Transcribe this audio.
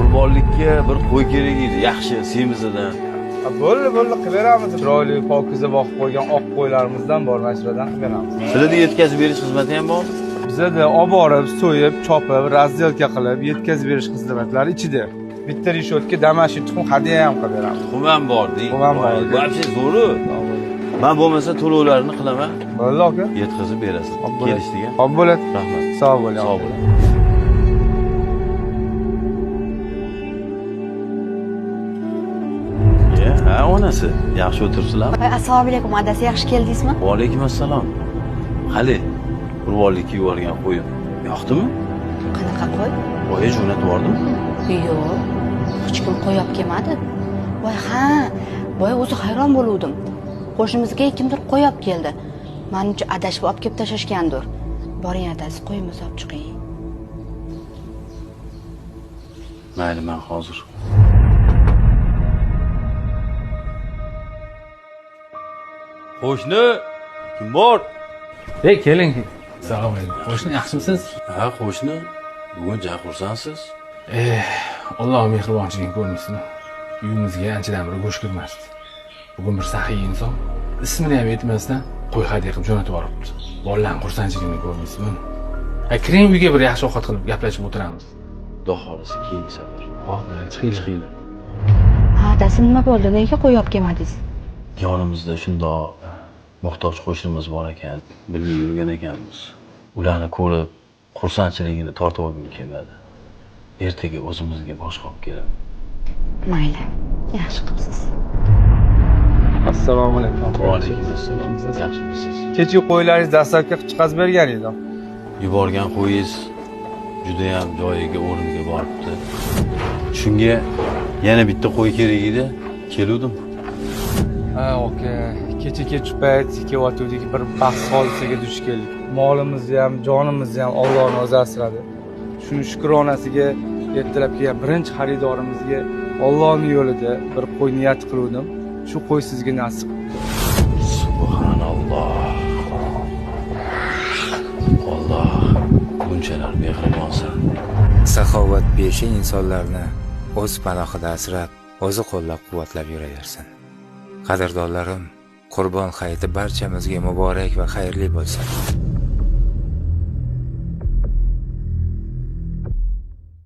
qurbonlikka bir qo'y kerak edi, yaxshi, semizidan. Bo'ldi, qilaveramiz. Chiroyli, pokiza boqib qo'ygan oq qo'ylarimizdan bor, mashradan qilib beramiz. Sizlarda yetkazib berish xizmati ham bormi? Bizda olib borib, so'yib, chopib, razdelka qilib, yetkazib berish xizmatlari ichida. Bitta rishotka damashin tuxum hadya ham qilib beramiz. Tuxum ham bor deng. Tuxum ham bor. Bu apsi zo'ru. Men bo'lmasa to'lovlarni qilaman. Bo'ldi aka. Yetkazib berasiz. Kelishdiga. Xo'p bo'ladi. Rahmat. Sog' bo'ling. Sog' bo'ling. Ha, onasi. Yaxshi o'tiribsizlar? Assalomu alaykum, adasi, yaxshi keldingizmi? Va alaykum assalom. Qali, qurbonlikka yuborgan qo'yim yoqdimi? Qanaqa qo'y? Boya jo'natib yubordimmi? Yo'q, hech kim qo'y olib kelmadi. Voy, ha, boya o'zi hayron bo'luvdim. Qo'shnimizga kimdir qo'y olib keldi. Menimcha adashib olib kelib tashashgandir. Boring adasi, qo'yimizni olib chiqing. Mayli, men hozir. Qo'shni, kim bor? Keling. Assalomu alaykum. Qo'shni, yaxshimisiz? Ha, qo'shni. Bugun ja xursandsiz. Alloh mehribonchiligini ko'rmaysizmi? Uyimizga anchadan beri go'sht kirmasdi. Bugun bir saxiy inson ismini ham aytmasdan qo'y hadya qilib jo'natib yuboribdi. Bolalarning xursandchiligini ko'rmaysizmi? Kiring, uyga bir yaxshi ovqat qilib gaplashib o'tiramiz. Xudo xohlasa keyingi safar. Xo'p, chiqinglar. Ha, adasi, nima bo'ldi? Nega qo'y olib kelmadingiz? Yonimizda shundoq muhtoj qo'shnimiz bor ekan, bilmay yurgan ekanmiz. Ularni ko'rib, xursandchiligini tortib olgim kelmadi. Ertaga o'zimizga boshqa olib kelaman. Mayli, yaxshi qilibsiz. Assalomu alaykum. Va alaykum assalom. Yaxshimisiz? Kecha qo'ylaringiz dastlabki chiqazib bergan edim. Yuborgan qo'yingiz juda ham joyiga, o'rniga boribdi. Shunga yana bitta qo'y kerak edi, keluvdim. Ha, aka, kecha payt kelayotgandik, bir bahs hodisaga duch keldik. Molimizni ham, jonimizni ham Allohning o'zi asradi. Shuni shukronasiga ertalab kelgan birinchi xaridorimizga Allohning yo'lida bir qo'y niyat qildim. Shu qo'y sizga nasib. Subhanalloh. Alloh bunchalar mehribonsan. Saxovat beshi insonlarni o'z panohida asrab, o'zi qo'llab-quvvatlab yuraversin. Qadrdonlarim, Qurbon hayiti barchamizga muborak va xayrli bo'lsin.